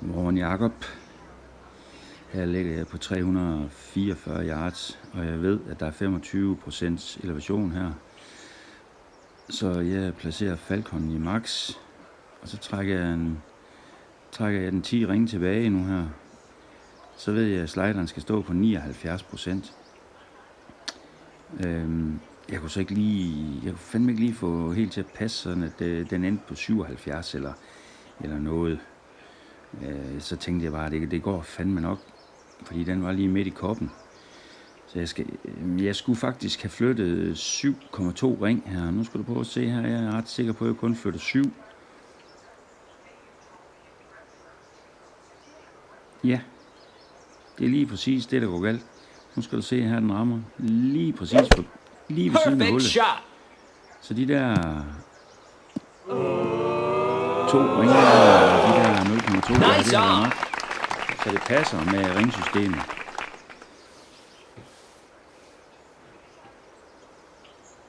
Morgen Jakob. Her ligger jeg på 344 yards, og jeg ved, at der er 25% elevation her. Så jeg placerer Falcon i max, og så trækker jeg den 10 ringe tilbage nu her. Så ved jeg, at slideren skal stå på 79%. Jeg kunne fandme ikke lige få helt til at passe, sådan at den endte på 77 eller noget. Så tænkte jeg bare, at det går fandme nok, fordi den var lige midt i koppen. Så jeg skulle faktisk have flyttet 7,2 ring her. Nu skal du prøve at se her. Jeg er ret sikker på, at jeg kun flytter 7. Ja, det er lige præcis det, der går galt. Nu skal du se her, den rammer lige præcis lige ved siden af hullet. Så de der 2 ringer, de der 0,2, det er nok. Så det passer med ringsystemet.